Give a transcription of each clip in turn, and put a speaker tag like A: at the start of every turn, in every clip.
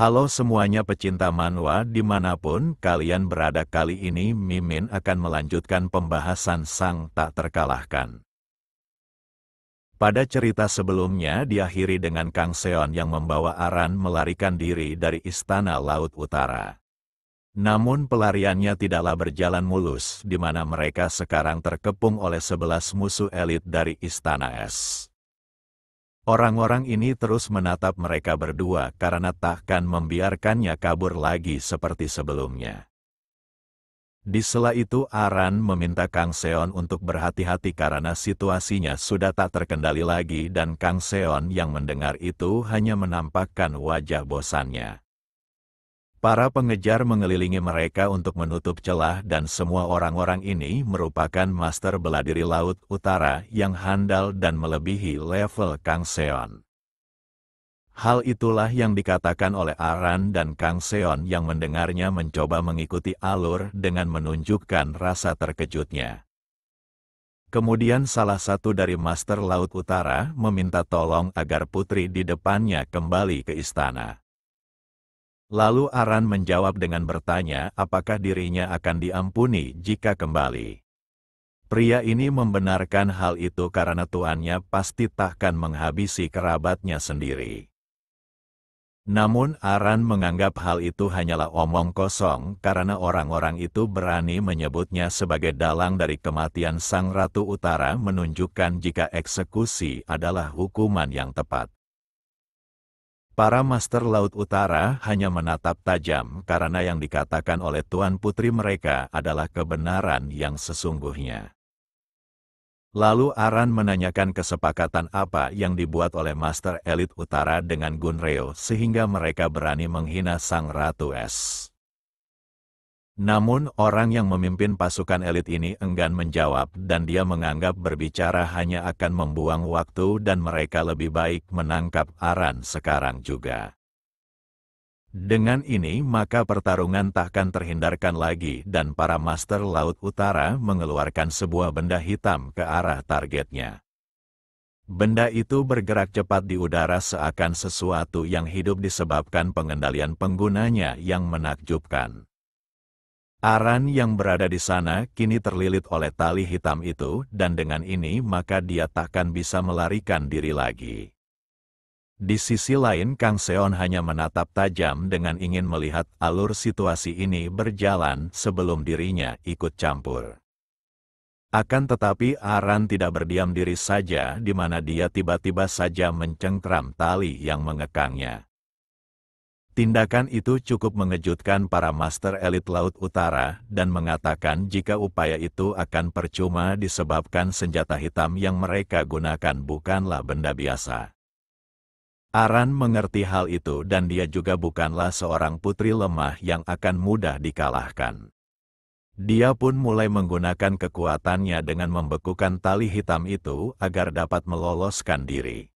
A: Halo semuanya pecinta manhwa dimanapun kalian berada, kali ini Mimin akan melanjutkan pembahasan Sang Tak Terkalahkan. Pada cerita sebelumnya diakhiri dengan Kang Seon yang membawa Aran melarikan diri dari Istana Laut Utara. Namun pelariannya tidaklah berjalan mulus, di mana mereka sekarang terkepung oleh 11 musuh elit dari Istana Es. Orang-orang ini terus menatap mereka berdua karena takkan membiarkannya kabur lagi seperti sebelumnya. Di sela itu Aran meminta Kang Seon untuk berhati-hati karena situasinya sudah tak terkendali lagi, dan Kang Seon yang mendengar itu hanya menampakkan wajah bosannya. Para pengejar mengelilingi mereka untuk menutup celah, dan semua orang-orang ini merupakan master bela diri Laut Utara yang handal dan melebihi level Kang Seon. Hal itulah yang dikatakan oleh Aran, dan Kang Seon yang mendengarnya mencoba mengikuti alur dengan menunjukkan rasa terkejutnya. Kemudian salah satu dari master Laut Utara meminta tolong agar putri di depannya kembali ke istana. Lalu Aran menjawab dengan bertanya apakah dirinya akan diampuni jika kembali. Pria ini membenarkan hal itu karena tuannya pasti takkan menghabisi kerabatnya sendiri. Namun Aran menganggap hal itu hanyalah omong kosong karena orang-orang itu berani menyebutnya sebagai dalang dari kematian Sang Ratu Utara, menunjukkan jika eksekusi adalah hukuman yang tepat. Para master Laut Utara hanya menatap tajam karena yang dikatakan oleh tuan putri mereka adalah kebenaran yang sesungguhnya. Lalu Aran menanyakan kesepakatan apa yang dibuat oleh master elit utara dengan Gunreo sehingga mereka berani menghina Sang Ratu Es. Namun orang yang memimpin pasukan elit ini enggan menjawab, dan dia menganggap berbicara hanya akan membuang waktu dan mereka lebih baik menangkap Aran sekarang juga. Dengan ini maka pertarungan takkan terhindarkan lagi, dan para master Laut Utara mengeluarkan sebuah benda hitam ke arah targetnya. Benda itu bergerak cepat di udara seakan sesuatu yang hidup disebabkan pengendalian penggunanya yang menakjubkan. Aran yang berada di sana kini terlilit oleh tali hitam itu, dan dengan ini maka dia takkan bisa melarikan diri lagi. Di sisi lain Kang Seon hanya menatap tajam dengan ingin melihat alur situasi ini berjalan sebelum dirinya ikut campur. Akan tetapi Aran tidak berdiam diri saja, di mana dia tiba-tiba saja mencengkram tali yang mengekangnya. Tindakan itu cukup mengejutkan para master elit Laut Utara, dan mengatakan jika upaya itu akan percuma disebabkan senjata hitam yang mereka gunakan bukanlah benda biasa. Aran mengerti hal itu, dan dia juga bukanlah seorang putri lemah yang akan mudah dikalahkan. Dia pun mulai menggunakan kekuatannya dengan membekukan tali hitam itu agar dapat meloloskan diri.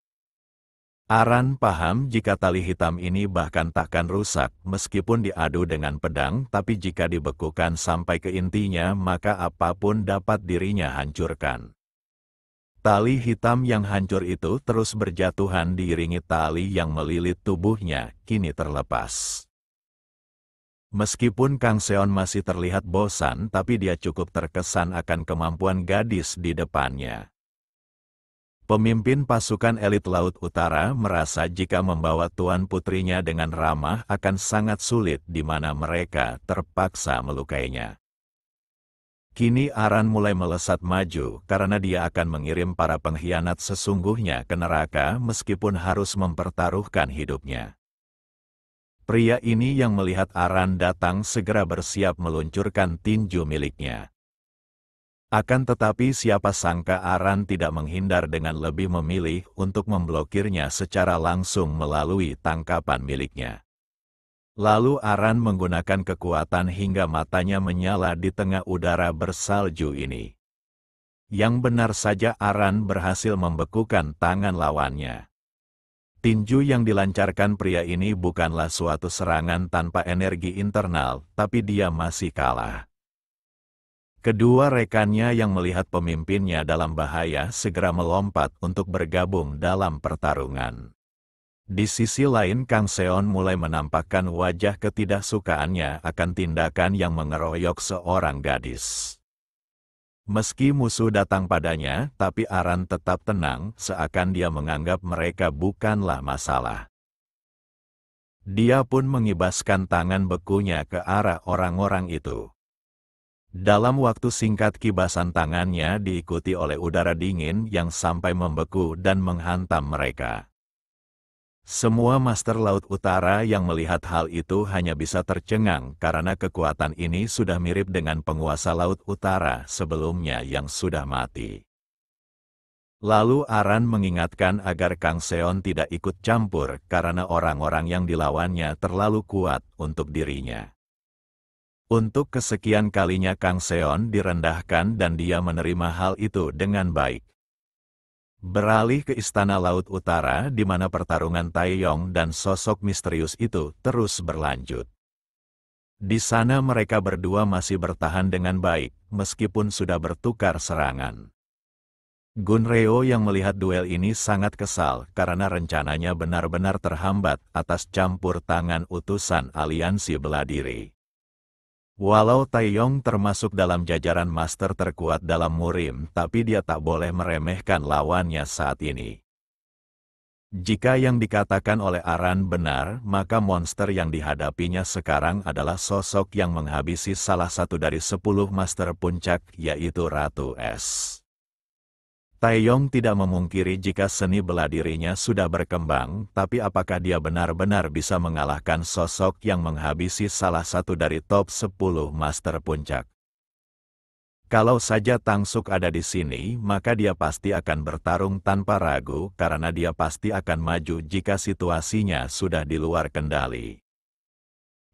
A: Aran paham jika tali hitam ini bahkan takkan rusak meskipun diadu dengan pedang, tapi jika dibekukan sampai ke intinya maka apapun dapat dirinya hancurkan. Tali hitam yang hancur itu terus berjatuhan diiringi tali yang melilit tubuhnya, kini terlepas. Meskipun Kang Seon masih terlihat bosan, tapi dia cukup terkesan akan kemampuan gadis di depannya. Pemimpin pasukan elit Laut Utara merasa jika membawa tuan putrinya dengan ramah akan sangat sulit, di mana mereka terpaksa melukainya. Kini Aran mulai melesat maju karena dia akan mengirim para pengkhianat sesungguhnya ke neraka meskipun harus mempertaruhkan hidupnya. Pria ini yang melihat Aran datang segera bersiap meluncurkan tinju miliknya. Akan tetapi siapa sangka Aran tidak menghindar dengan lebih memilih untuk memblokirnya secara langsung melalui tangkapan miliknya. Lalu Aran menggunakan kekuatan hingga matanya menyala di tengah udara bersalju ini. Yang benar saja Aran berhasil membekukan tangan lawannya. Tinju yang dilancarkan pria ini bukanlah suatu serangan tanpa energi internal, tapi dia masih kalah. Kedua rekannya yang melihat pemimpinnya dalam bahaya segera melompat untuk bergabung dalam pertarungan. Di sisi lain Kang Seon mulai menampakkan wajah ketidaksukaannya akan tindakan yang mengeroyok seorang gadis. Meski musuh datang padanya, tapi Aran tetap tenang, seakan dia menganggap mereka bukanlah masalah. Dia pun mengibaskan tangan bekunya ke arah orang-orang itu. Dalam waktu singkat kibasan tangannya diikuti oleh udara dingin yang sampai membeku dan menghantam mereka. Semua Master Laut Utara yang melihat hal itu hanya bisa tercengang karena kekuatan ini sudah mirip dengan penguasa Laut Utara sebelumnya yang sudah mati. Lalu Aran mengingatkan agar Kang Seon tidak ikut campur karena orang-orang yang dilawannya terlalu kuat untuk dirinya. Untuk kesekian kalinya Kang Seon direndahkan dan dia menerima hal itu dengan baik. Beralih ke Istana Laut Utara di mana pertarungan Taeyong dan sosok misterius itu terus berlanjut. Di sana mereka berdua masih bertahan dengan baik, meskipun sudah bertukar serangan. Gunreo yang melihat duel ini sangat kesal karena rencananya benar-benar terhambat atas campur tangan utusan aliansi bela diri. Walau Taeyong termasuk dalam jajaran master terkuat dalam murim, tapi dia tak boleh meremehkan lawannya saat ini. Jika yang dikatakan oleh Aran benar, maka monster yang dihadapinya sekarang adalah sosok yang menghabisi salah satu dari 10 master puncak, yaitu Ratu Es. Taeyong tidak memungkiri jika seni bela dirinya sudah berkembang, tapi apakah dia benar-benar bisa mengalahkan sosok yang menghabisi salah satu dari top 10 master puncak? Kalau saja Tangsuk ada di sini, maka dia pasti akan bertarung tanpa ragu karena dia pasti akan maju jika situasinya sudah di luar kendali.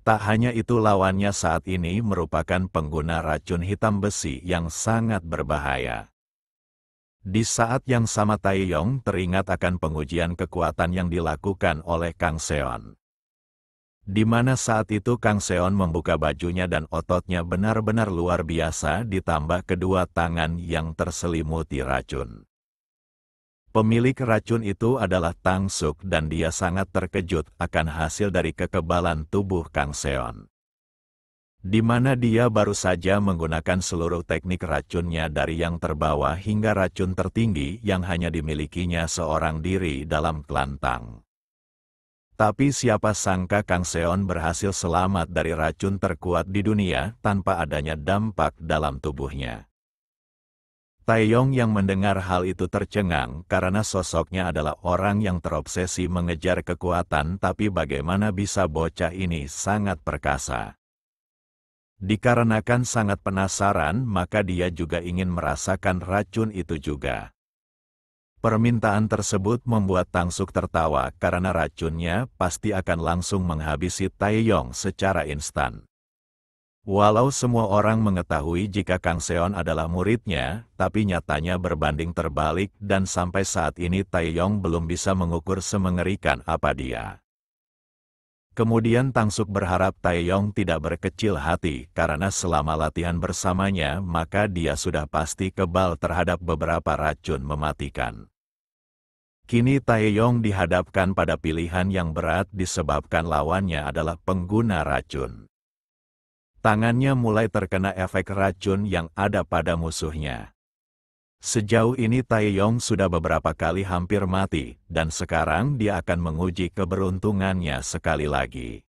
A: Tak hanya itu, lawannya saat ini merupakan pengguna racun hitam besi yang sangat berbahaya. Di saat yang sama Taeyong teringat akan pengujian kekuatan yang dilakukan oleh Kang Seon. Di mana saat itu Kang Seon membuka bajunya dan ototnya benar-benar luar biasa ditambah kedua tangan yang terselimuti racun. Pemilik racun itu adalah Tangsuk dan dia sangat terkejut akan hasil dari kekebalan tubuh Kang Seon. Di mana dia baru saja menggunakan seluruh teknik racunnya dari yang terbawah hingga racun tertinggi yang hanya dimilikinya seorang diri dalam klan Tang. Tapi siapa sangka Kang Seon berhasil selamat dari racun terkuat di dunia tanpa adanya dampak dalam tubuhnya. Taeyong yang mendengar hal itu tercengang karena sosoknya adalah orang yang terobsesi mengejar kekuatan, tapi bagaimana bisa bocah ini sangat perkasa. Dikarenakan sangat penasaran, maka dia juga ingin merasakan racun itu juga. Permintaan tersebut membuat Tangsuk tertawa karena racunnya pasti akan langsung menghabisi Taeyong secara instan. Walau semua orang mengetahui jika Kang Seon adalah muridnya, tapi nyatanya berbanding terbalik dan sampai saat ini Taeyong belum bisa mengukur semengerikan apa dia. Kemudian Tangsuk berharap Taeyong tidak berkecil hati karena selama latihan bersamanya maka dia sudah pasti kebal terhadap beberapa racun mematikan. Kini Taeyong dihadapkan pada pilihan yang berat disebabkan lawannya adalah pengguna racun. Tangannya mulai terkena efek racun yang ada pada musuhnya. Sejauh ini Taeyong sudah beberapa kali hampir mati, dan sekarang dia akan menguji keberuntungannya sekali lagi.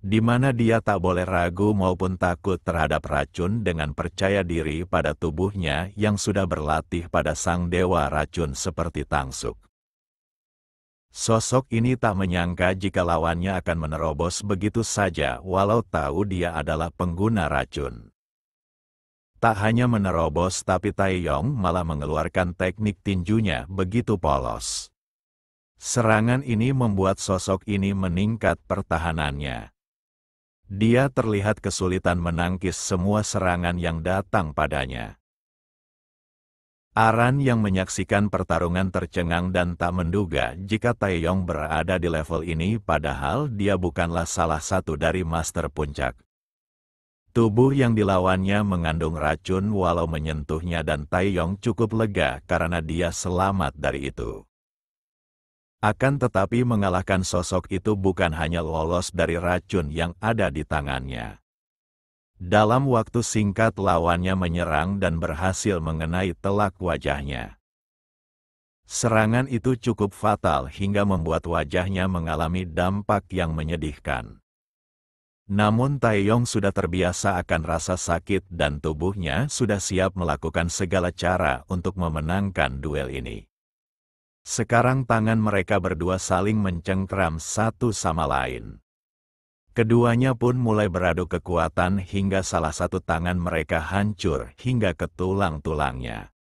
A: Di mana dia tak boleh ragu maupun takut terhadap racun dengan percaya diri pada tubuhnya yang sudah berlatih pada sang dewa racun seperti Tangsuk. Sosok ini tak menyangka jika lawannya akan menerobos begitu saja walau tahu dia adalah pengguna racun. Tak hanya menerobos tapi Taeyong malah mengeluarkan teknik tinjunya begitu polos. Serangan ini membuat sosok ini meningkat pertahanannya. Dia terlihat kesulitan menangkis semua serangan yang datang padanya. Aran yang menyaksikan pertarungan tercengang dan tak menduga jika Taeyong berada di level ini padahal dia bukanlah salah satu dari master puncak. Tubuh yang dilawannya mengandung racun walau menyentuhnya dan Taeyong cukup lega karena dia selamat dari itu. Akan tetapi mengalahkan sosok itu bukan hanya lolos dari racun yang ada di tangannya. Dalam waktu singkat lawannya menyerang dan berhasil mengenai telak wajahnya. Serangan itu cukup fatal hingga membuat wajahnya mengalami dampak yang menyedihkan. Namun Taeyong sudah terbiasa akan rasa sakit dan tubuhnya sudah siap melakukan segala cara untuk memenangkan duel ini. Sekarang tangan mereka berdua saling mencengkram satu sama lain. Keduanya pun mulai beradu kekuatan hingga salah satu tangan mereka hancur hingga ke tulang-tulangnya.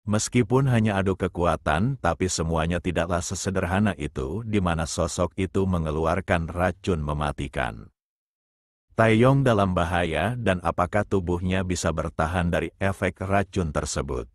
A: Meskipun hanya adu kekuatan, tapi semuanya tidaklah sesederhana itu di mana sosok itu mengeluarkan racun mematikan. Taeyong dalam bahaya dan apakah tubuhnya bisa bertahan dari efek racun tersebut?